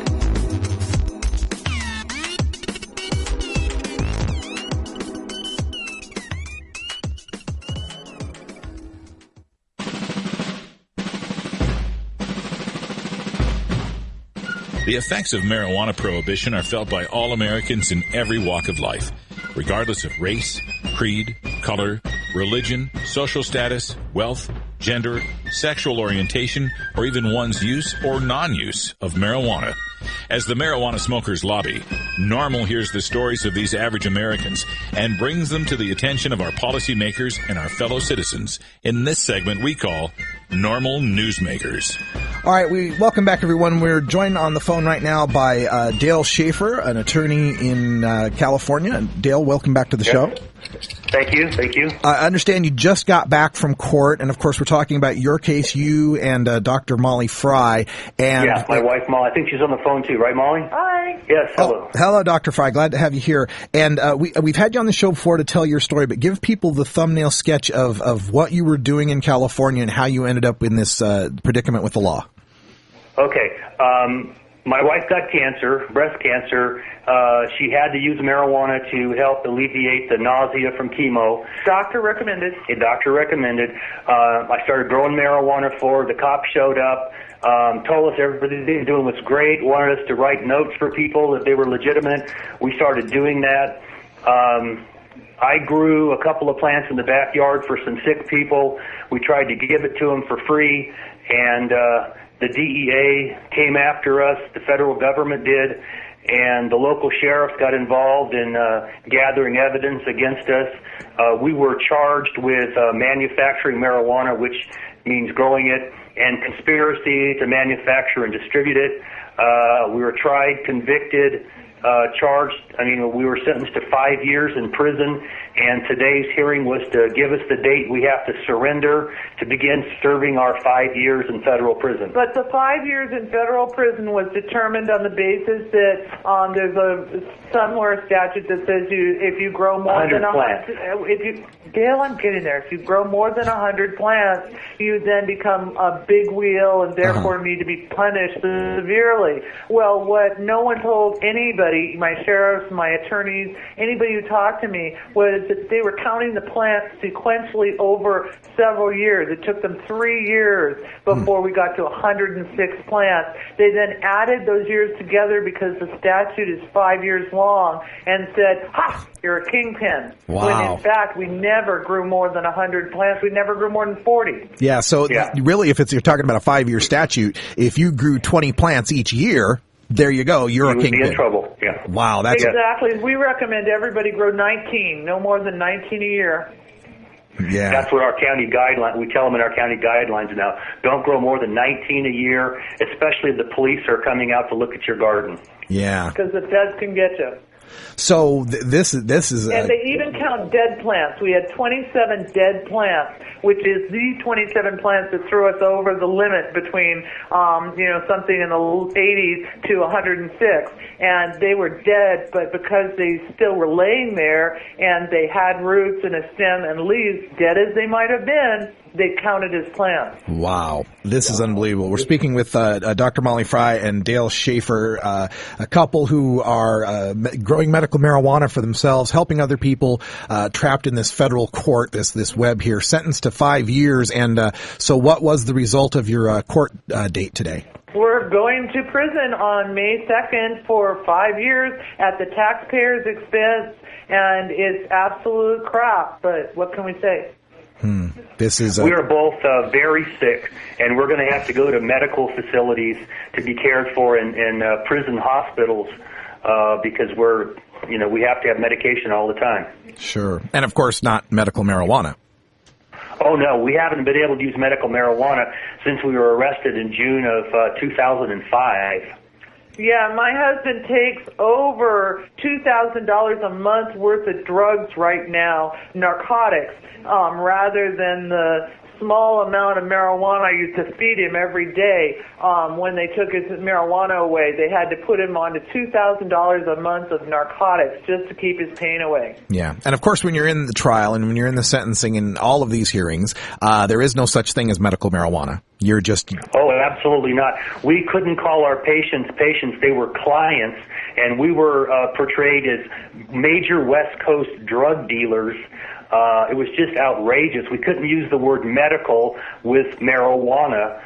The effects of marijuana prohibition are felt by all Americans in every walk of life, regardless of race, creed, color, religion, social status, wealth, gender, sexual orientation, or even one's use or non-use of marijuana. As the marijuana smokers lobby, NORML hears the stories of these average Americans and brings them to the attention of our policymakers and our fellow citizens in this segment we call NORML Newsmakers. All right, we welcome back, everyone. We're joined on the phone right now by Dale Schaefer, an attorney in California. Dale, welcome back to the show. Thank you. Thank you. I understand you just got back from court, and of course, we're talking about your case, you and Dr. Molly Fry. And yeah, my wife, Molly. I think she's on the phone too, right, Molly? Hi. Yes, hello. Oh, hello, Dr. Fry. Glad to have you here. And we've had you on the show before to tell your story, but give people the thumbnail sketch of what you were doing in California and how you ended up in this predicament with the law. Okay. My wife got cancer, breast cancer. She had to use marijuana to help alleviate the nausea from chemo. Doctor recommended. A doctor recommended. I started growing marijuana for her. The cops showed up, told us everything they were doing was great, wanted us to write notes for people that they were legitimate. We started doing that. I grew a couple of plants in the backyard for some sick people. We tried to give it to them for free, and the DEA came after us, the federal government did, and the local sheriffs got involved in gathering evidence against us. We were charged with manufacturing marijuana, which means growing it, and conspiracy to manufacture and distribute it. We were tried, convicted, charged. We were sentenced to 5 years in prison, and today's hearing was to give us the date we have to surrender to begin serving our 5 years in federal prison. But the 5 years in federal prison was determined on the basis that there's a somewhere statute that says if you grow more than 100 Dale, I'm getting there. If you grow more than 100 plants, you then become a big wheel and therefore need to be punished severely. Well, what no one told anybody, my sheriffs, my attorneys, anybody who talked to me, was that they were counting the plants sequentially over several years. It took them 3 years before we got to 106 plants. They then added those years together because the statute is 5 years long and said, ha, you're a kingpin. Wow. When in fact, we never grew more than 100 plants. We never grew more than 40. Yeah, so really, if you're talking about a 5-year statute, if you grew 20 plants each year, there you go. You're a kingpin. You'd be in trouble. Yeah. Wow, that's exactly. We recommend everybody grow 19, no more than 19 a year. Yeah. That's what our county guidelines, we tell them in our county guidelines now. Don't grow more than 19 a year, especially if the police are coming out to look at your garden. Yeah. Because the feds can get you. So this is and they even count dead plants. We had 27 dead plants, which is the 27 plants that threw us over the limit between something in the 80s to 106, and they were dead, but because they still were laying there and they had roots and a stem and leaves, dead as they might have been, they counted as plants. Wow. This is unbelievable. We're speaking with Dr. Molly Fry and Dale Schaefer, a couple who are growing medical marijuana for themselves, helping other people trapped in this federal court, this web here, sentenced to 5 years. And so what was the result of your court date today? We're going to prison on May 2nd for 5 years at the taxpayer's expense, and it's absolute crap, but what can we say? This is we are both very sick, and we're going to have to go to medical facilities to be cared for in prison hospitals because we have to have medication all the time. Sure. And of course not medical marijuana. Oh, no, we haven't been able to use medical marijuana since we were arrested in June of 2005. Yeah, my husband takes over $2,000 a month worth of drugs right now, narcotics, rather than the small amount of marijuana I used to feed him every day. When they took his marijuana away, they had to put him on to $2,000 a month of narcotics just to keep his pain away. Yeah. And of course, when you're in the trial and when you're in the sentencing and all of these hearings, there is no such thing as medical marijuana. You're just... Oh, absolutely not. We couldn't call our patients. They were clients, and we were portrayed as major West Coast drug dealers. It was just outrageous. We couldn't use the word medical with marijuana,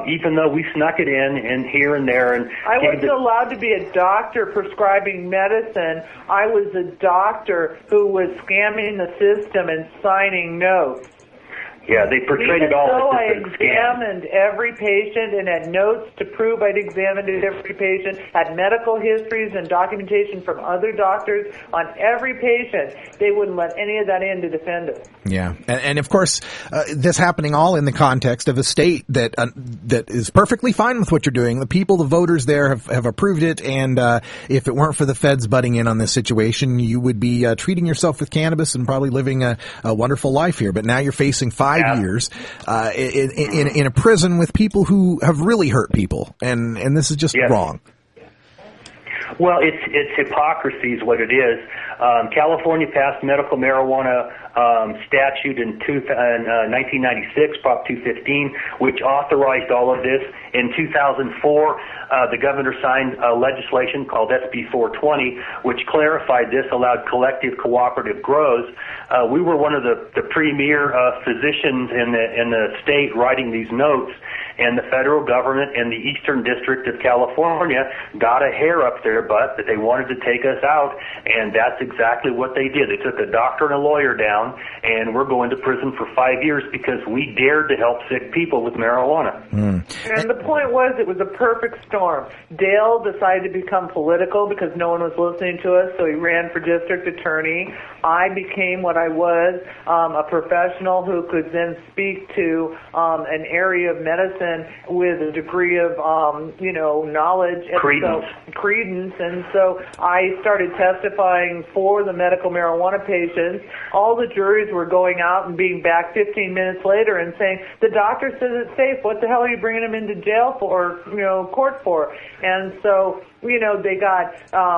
even though we snuck it in and here and there. And I wasn't allowed to be a doctor prescribing medicine. I was a doctor who was scamming the system and signing notes. Yeah, they portrayed it all as I examined every patient and had notes to prove I'd examined every patient, had medical histories and documentation from other doctors on every patient. They wouldn't let any of that in to defend us. Yeah, and of course, this happening all in the context of a state that is perfectly fine with what you're doing. The people, the voters there have approved it, and if it weren't for the feds butting in on this situation, you would be treating yourself with cannabis and probably living a wonderful life here. But now you're facing 5 years in a prison with people who have really hurt people, and this is just wrong. Well, it's hypocrisy is what it is. California passed medical marijuana statute in 1996, Prop 215, which authorized all of this. In 2004, the governor signed legislation called SB 420, which clarified this, allowed collective cooperative grows. We were one of the premier physicians in the state writing these notes, and the federal government and the Eastern District of California got a hair up their butt that they wanted to take us out, and that's exactly what they did. They took a doctor and a lawyer down, and we're going to prison for 5 years because we dared to help sick people with marijuana. And the point was, it was a perfect storm. Dale decided to become political because no one was listening to us, so he ran for district attorney. I became what I was, a professional who could then speak to an area of medicine with a degree of, knowledge. Credence. And so I started testifying for the medical marijuana patients. All the juries were going out and being back 15 minutes later and saying, the doctor says it's safe. What the hell are you bringing him into jail for, court for? And so, they got,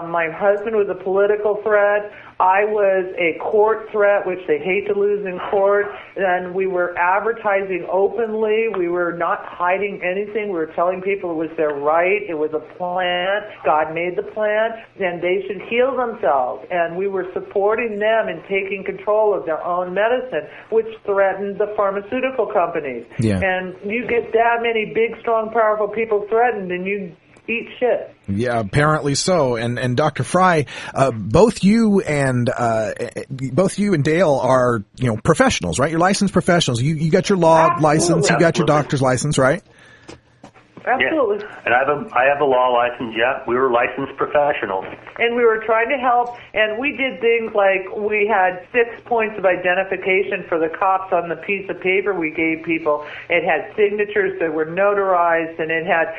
my husband was a political threat. I was a court threat, which they hate to lose in court. And we were advertising openly. We were not hiding anything. We were telling people it was their right. It was a plan. God made the plan, and they should heal themselves. And we were supporting them in taking control of their own medicine, which threatened the pharmaceutical companies. Yeah. And you get that many big, strong, powerful people threatened, and you eat shit. Yeah, apparently so. And Dr. Fry, both you and Dale are, professionals, right? You're licensed professionals. You got your law license, you got your doctor's license, right? Absolutely. Yeah. And I have a law license, yeah. We were licensed professionals. And we were trying to help, and we did things like we had 6 points of identification for the cops on the piece of paper we gave people. It had signatures that were notarized, and it had,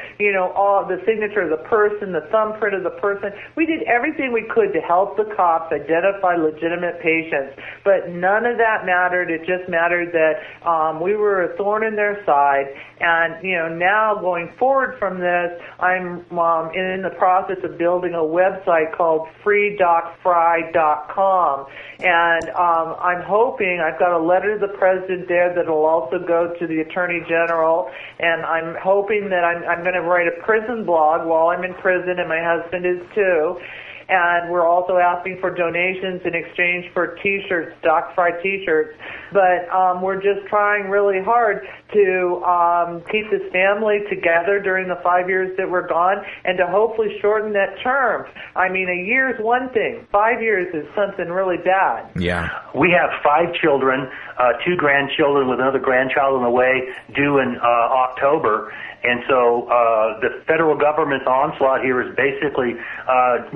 all the signature of the person, the thumbprint of the person. We did everything we could to help the cops identify legitimate patients. But none of that mattered. It just mattered that we were a thorn in their side. And, now going forward from this, I'm in the process of building a website called freedocfry.com. And I'm hoping, I've got a letter to the president there that will also go to the attorney general. And I'm hoping that I'm going to write a prison blog while I'm in prison, and my husband is too. And we're also asking for donations in exchange for T-shirts, Doc Fry T-shirts. But we're just trying really hard to keep this family together during the 5 years that we're gone, and to hopefully shorten that term. I mean, a year is one thing. 5 years is something really bad. Yeah. We have 5 children, 2 grandchildren with another grandchild on the way due in October. And so the federal government's onslaught here has basically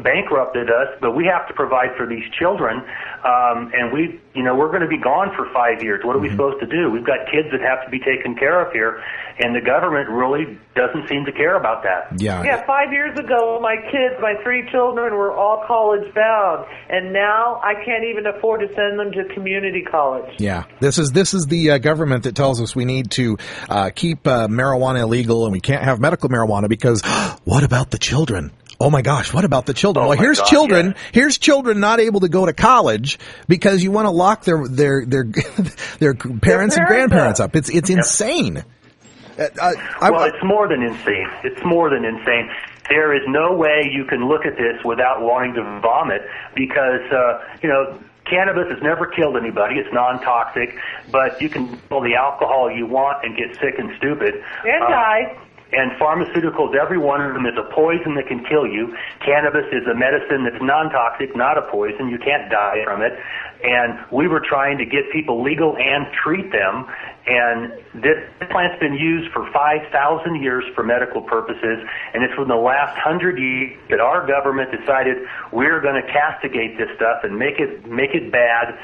bankrupted us, but we have to provide for these children. And we're going to be gone for 5 years. What are we supposed to do? We've got kids that have to be taken care of here, and the government really doesn't seem to care about that. Yeah, 5 years ago, my 3 children were all college bound, and now I can't even afford to send them to community college. Yeah, this is the government that tells us we need to keep marijuana illegal, and we can't have medical marijuana because what about the children? Oh my gosh, what about the children? Well, here's children not able to go to college because you want to lock their parents and grandparents up. It's insane. Well, it's more than insane. It's more than insane. There is no way you can look at this without wanting to vomit because, cannabis has never killed anybody. It's non-toxic, but you can pull the alcohol you want and get sick and stupid. And die. And pharmaceuticals, every one of them is a poison that can kill you. Cannabis is a medicine that's non-toxic, not a poison. You can't die from it. And we were trying to get people legal and treat them. And this plant's been used for 5,000 years for medical purposes. And it's within the last 100 years that our government decided we're going to castigate this stuff and make it bad,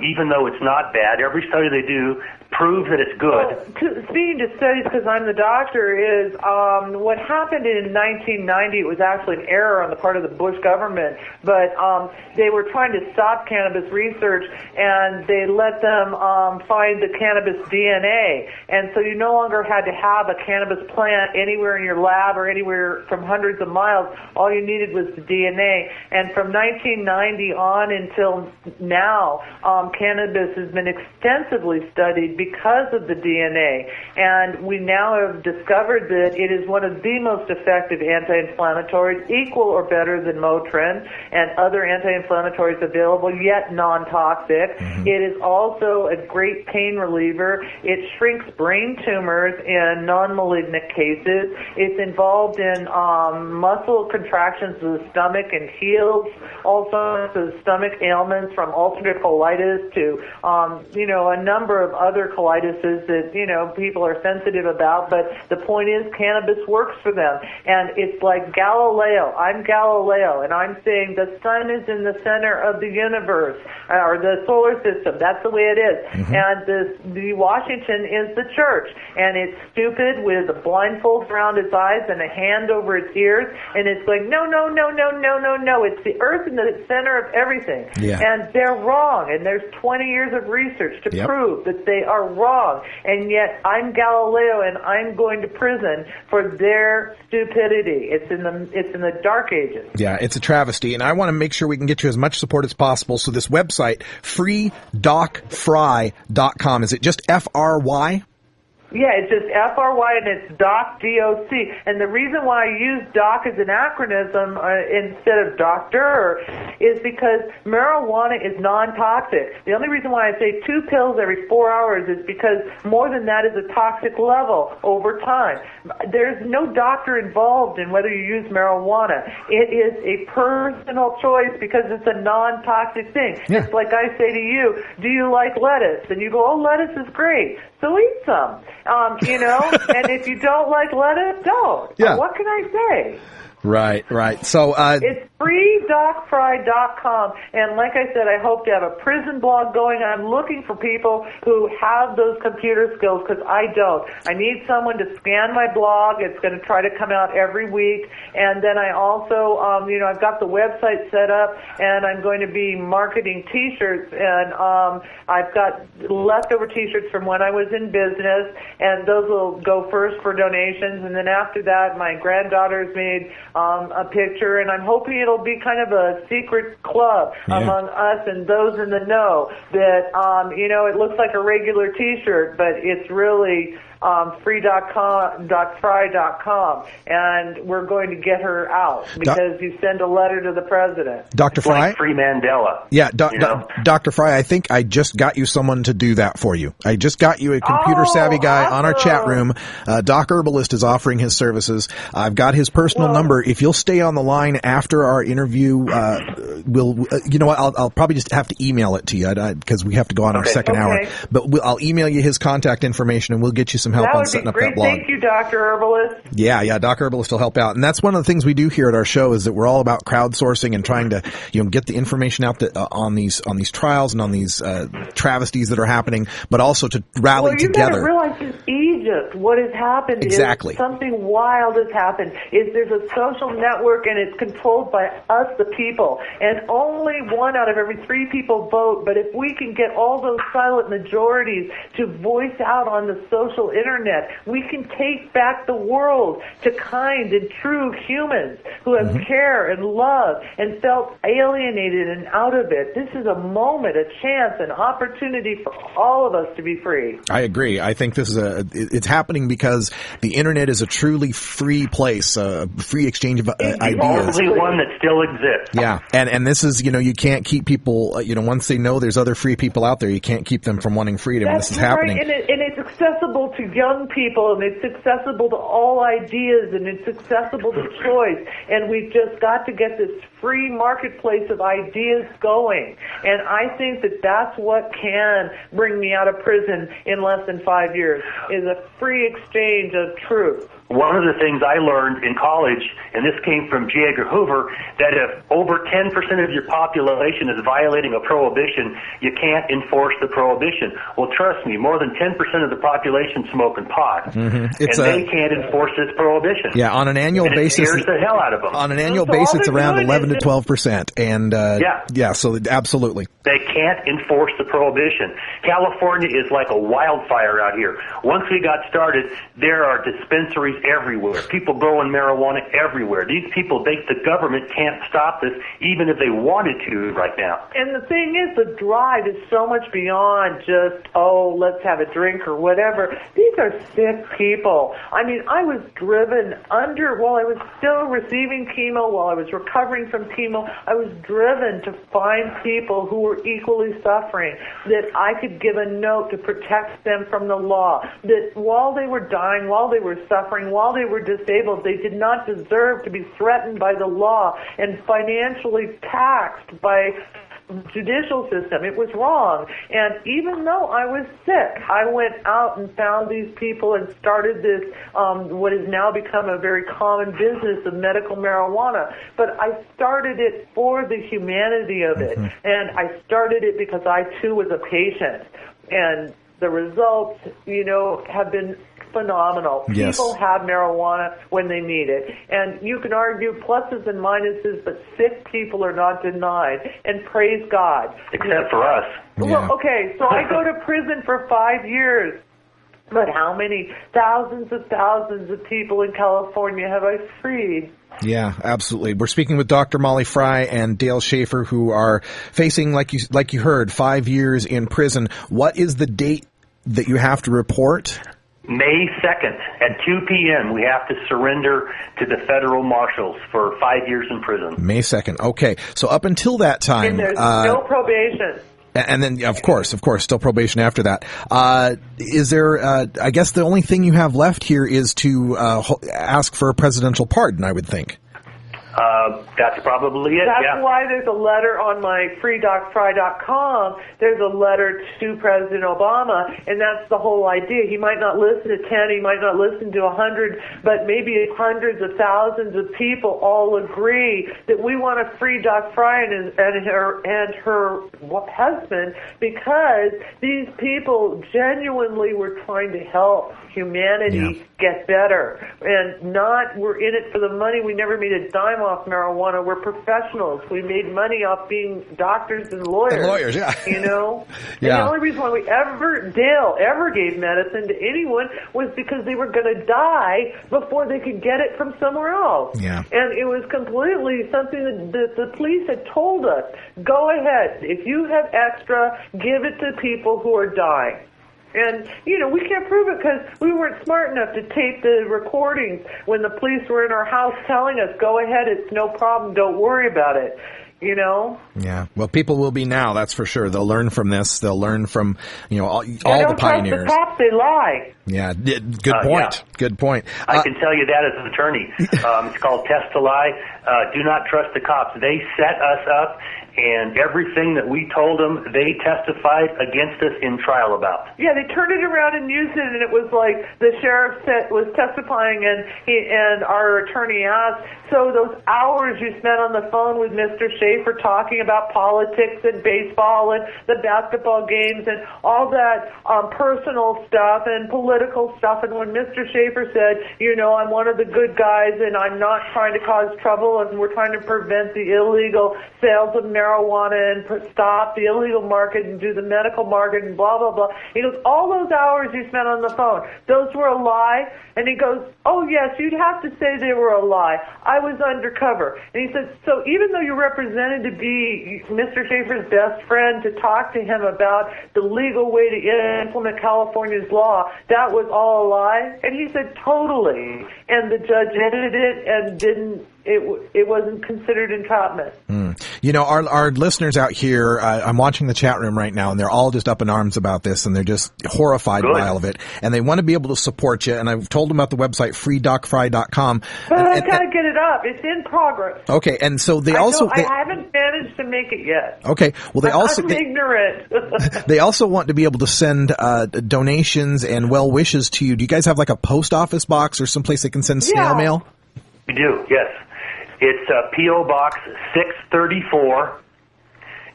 even though it's not bad. Every study they do proves that it's good. Well, speaking to studies, because I'm the doctor, is what happened in 1990, it was actually an error on the part of the Bush government, but they were trying to stop cannabis research, and they let them find the cannabis DNA. And so you no longer had to have a cannabis plant anywhere in your lab or anywhere from hundreds of miles. All you needed was the DNA. And from 1990 on until now, cannabis has been extensively studied because of the DNA. And we now have discovered that it is one of the most effective anti-inflammatories, equal or better than Motrin and other anti-inflammatories available, yet non-toxic. It is also a great pain reliever. It shrinks brain tumors in non-malignant cases. It's involved in muscle contractions of the stomach and heals all sorts of stomach ailments, from ulcerative colitis to, a number of other colitises that, people are sensitive about. But the point is, cannabis works for them. And it's like Galileo. I'm Galileo, and I'm saying the sun is in the center of the universe, or the solar system. That's the way it is. And the Washington is the church. And it's stupid with a blindfold around its eyes and a hand over its ears. And it's like, no. It's the earth in the center of everything. Yeah. And they're wrong. And there's 20 years of research to prove that they are wrong. And yet I'm Galileo, and I'm going to prison for their stupidity. It's in the dark ages. Yeah, it's a travesty. And I want to make sure we can get you as much support as possible. So this website, freedocfry.com, is it just F-R-Y? Yeah, it's just F-R-Y, and it's doc, D-O-C. And the reason why I use doc as an acronym instead of doctor is because marijuana is non-toxic. The only reason why I say 2 pills every 4 hours is because more than that is a toxic level over time. There's no doctor involved in whether you use marijuana. It is a personal choice because it's a non-toxic thing. Yeah. It's like I say to you, do you like lettuce? And you go, oh, lettuce is great. So eat some. And if you don't like lettuce, don't. Yeah. What can I say? Right. So, it's freedocfry.com, and like I said, I hope to have a prison blog going. I'm looking for people who have those computer skills, because I don't. I need someone to scan my blog. It's going to try to come out every week, and then I also, I've got the website set up, and I'm going to be marketing T-shirts, and I've got leftover T-shirts from when I was in business, and those will go first for donations, and then after that, my granddaughter's made a picture, and I'm hoping it'll be kind of a secret club among us and those in the know that, it looks like a regular T-shirt, but it's really free.fry.com, and we're going to get her out because you send a letter to the president. Dr. Fry? Like Free Mandela. Yeah, Dr. Fry, I think I just got you someone to do that for you. I just got you a computer-savvy guy on our chat room. Doc Herbalist is offering his services. I've got his personal number. If you'll stay on the line after our interview, I'll probably just have to email it to you because we have to go on our second hour. But I'll email you his contact information, and we'll get you some help on setting up that blog. Thank you, Dr. Herbalist. Yeah, Doc Herbalist will help out. And that's one of the things we do here at our show is that we're all about crowdsourcing and trying to, get the information out on these trials and on these travesties that are happening, but also to rally together. You got to realize in Egypt, what has happened is something wild has happened. There's a social network, and it's controlled by us, the people. And only 1 out of every 3 people vote. But if we can get all those silent majorities to voice out on the social internet, we can take back the world to kind and true humans who have care and love and felt alienated and out of it. This is a moment, a chance, an opportunity for all of us to be free. I agree. I think this is it's happening because the internet is a truly free place, a free exchange of ideas. It's the only one that still exists. Yeah. And this is, you can't keep people, once they know there's other free people out there, you can't keep them from wanting freedom. That's this is happening. Right. And it's accessible to young people, and it's accessible to all ideas, and it's accessible to choice. And we've just got to get this free marketplace of ideas going. And I think that that's what can bring me out of prison in less than 5 years, is a free exchange of truth. One of the things I learned in college, and this came from J. Edgar Hoover, that if over 10% of your population is violating a prohibition, you can't enforce the prohibition. Well, trust me, more than 10% of the population smoking pot, and they can't enforce this prohibition. Yeah, on an annual basis, it scares the hell out of them. On an annual basis, it's around 11 to 12%, and so absolutely, they can't enforce the prohibition. California is like a wildfire out here. once we got started, there are dispensaries everywhere. People growing marijuana everywhere. These people, the government can't stop this, even if they wanted to right now. And the thing is, the drive is so much beyond just, oh, let's have a drink or whatever. These are sick people. I mean, I was driven while I was still receiving chemo, while I was recovering from chemo, I was driven to find people who were equally suffering, that I could give a note to protect them from the law, that while they were dying, while they were suffering, while they were disabled, they did not deserve to be threatened by the law and financially taxed by judicial system. It was wrong. And even though I was sick, I went out and found these people and started this, what has now become a very common business of medical marijuana. But I started it for the humanity of it. And I started it because I too was a patient. And the results, have been phenomenal. Yes. People have marijuana when they need it. And you can argue pluses and minuses, but sick people are not denied. And praise God. Except for us. Well, okay, so I go to prison for 5 years. But how many thousands of people in California have I freed? Yeah, absolutely. We're speaking with Dr. Molly Fry and Dale Schaefer, who are facing, like you heard, 5 years in prison. What is the date that you have to report? May 2nd at 2 p.m. we have to surrender to the federal marshals for 5 years in prison. May 2nd. Okay. So up until that time... And there's no probation. And then, of course, still probation after that. Is there, I guess the only thing you have left here is to ask for a presidential pardon, I would think. That's probably it. That's why there's a letter on my freedocfry.com. There's a letter to President Obama, and that's the whole idea. He might not listen to 10, he might not listen to 100, but maybe hundreds of thousands of people all agree that we want to free Doc Fry and her husband, because these people genuinely were trying to help humanity get better, and we're in it for the money. We never made a dime off marijuana. We're professionals. We made money off being doctors and lawyers. And the only reason why Dale ever gave medicine to anyone was because they were going to die before they could get it from somewhere else. And it was completely something that the police had told us. Go ahead. If you have extra, give it to people who are dying. And, we can't prove it because we weren't smart enough to tape the recordings when the police were in our house telling us, go ahead, it's no problem, don't worry about it. Yeah. Well, people will be now, that's for sure. They'll learn from this. They'll learn from, all the pioneers. Trust the cops, they lie. Yeah. Good point. Good point. I can tell you that as an attorney. It's called Test to Lie. Do not trust the cops. They set us up, and everything that we told them, they testified against us in trial about. Yeah, they turned it around and used it, and it was like the sheriff was testifying, and our attorney asked, so those hours you spent on the phone with Mr. Schaefer talking about politics and baseball and the basketball games and all that personal stuff and political stuff, and when Mr. Schaefer said, I'm one of the good guys and I'm not trying to cause trouble and we're trying to prevent the illegal sales of marijuana and stop the illegal market and do the medical market and blah, blah, blah. He goes, all those hours you spent on the phone, those were a lie? And he goes, oh, yes, you'd have to say they were a lie. I was undercover. And he said, so even though you represented to be Mr. Schaefer's best friend to talk to him about the legal way to implement California's law, that was all a lie? And he said, totally. And the judge edited it and it wasn't considered entrapment. Our listeners out here, I'm watching the chat room right now, and they're all just up in arms about this, and they're just horrified by all of it. And they want to be able to support you, and I've told them about the website, freedocfry.com. But I've got to get it up. It's in progress. Okay, and so I haven't managed to make it yet. Okay, well, I'm ignorant. They also want to be able to send donations and well wishes to you. Do you guys have like a post office box or someplace they can send snail mail? We do, yes. It's P.O. Box 634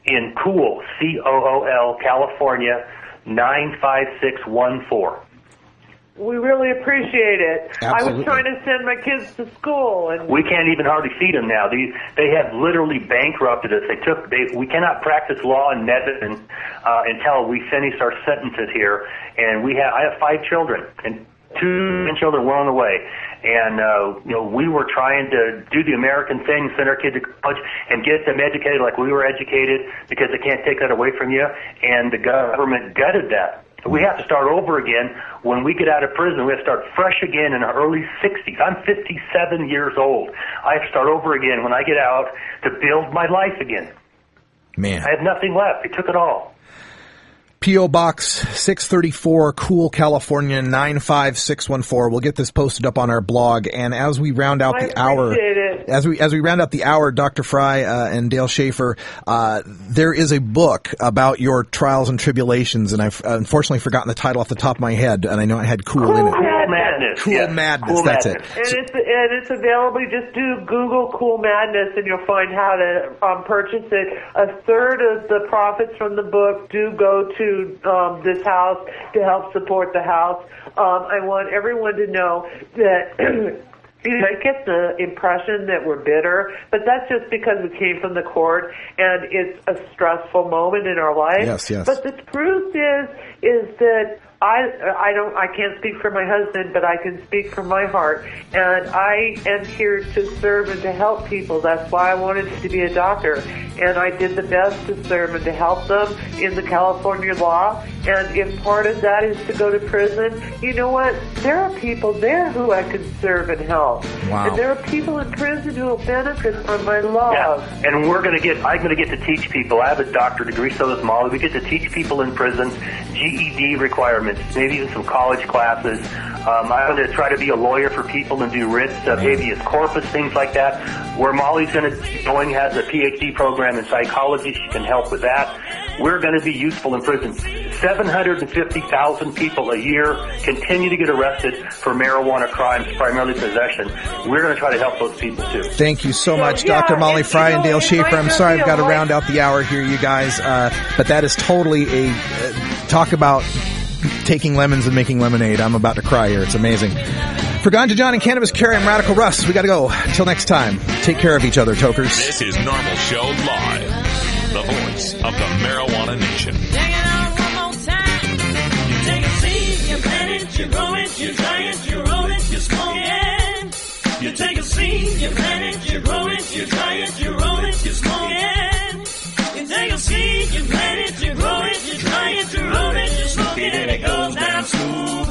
in Cool, C-O-O-L, California, 95614. We really appreciate it. Absolutely. I was trying to send my kids to school, and We can't even hardly feed them now. They have literally bankrupted us. We cannot practice law and medicine until we finish our sentences here. And I have 5 children, and 2 children were on the way. And we were trying to do the American thing, send our kids to college and get them educated like we were educated, because they can't take that away from you. And the government gutted that. We have to start over again. When we get out of prison, we have to start fresh again in our early 60s. I'm 57 years old. I have to start over again when I get out to build my life again. Man. I have nothing left. They took it all. P.O. Box 634, Cool, California, 95614. We'll get this posted up on our blog. And as we round out the hour, as we round out the hour, Dr. Fry and Dale Schaefer, there is a book about your trials and tribulations, and I've unfortunately forgotten the title off the top of my head, and I know it had cool in it. Madness. Cool Madness. That's it. And it's available. Just do Google Cool Madness, and you'll find how to purchase it. A third of the profits from the book do go to this house to help support the house. I want everyone to know that I get the impression that we're bitter, but that's just because we came from the court and it's a stressful moment in our life. Yes. But the truth is that I can't speak for my husband, but I can speak from my heart. And I am here to serve and to help people. That's why I wanted to be a doctor. And I did the best to serve and to help them in the California law. And if part of that is to go to prison, you know what? There are people there who I can serve and help. Wow. And there are people in prison who will benefit from my love. Yeah. And I'm going to get to teach people. I have a doctorate degree, so does Molly. We get to teach people in prison GED requirements, maybe even some college classes. I'm going to try to be a lawyer for people and do writs, habeas corpus, things like that. Where Molly's going to be going, has a PhD program in psychology. She can help with that. We're going to be useful in prison. 750,000 people a year continue to get arrested for marijuana crimes, primarily possession. We're going to try to help those people, too. Thank you so much, Dr. Molly Fry and Dale Schaefer. I'm sorry I've got to round out the hour here, you guys, but that is totally a talk about taking lemons and making lemonade. I'm about to cry here. It's amazing. For Ganja John and Cannabis Carry, I'm Radical Russ. We got to go. Until next time, take care of each other, tokers. This is NORML Show Live, the voice of the marijuana nation. Take it out one more time. You take a seed, you plant it, you grow it, you dry it, you roll it, you smoke it. You take a seed, you plant it, you grow it, you dry it, you roll it, you smoke it. You take a seed, you plant it, you grow it, you dry it, you roll it, you smoke it, and it goes down smooth.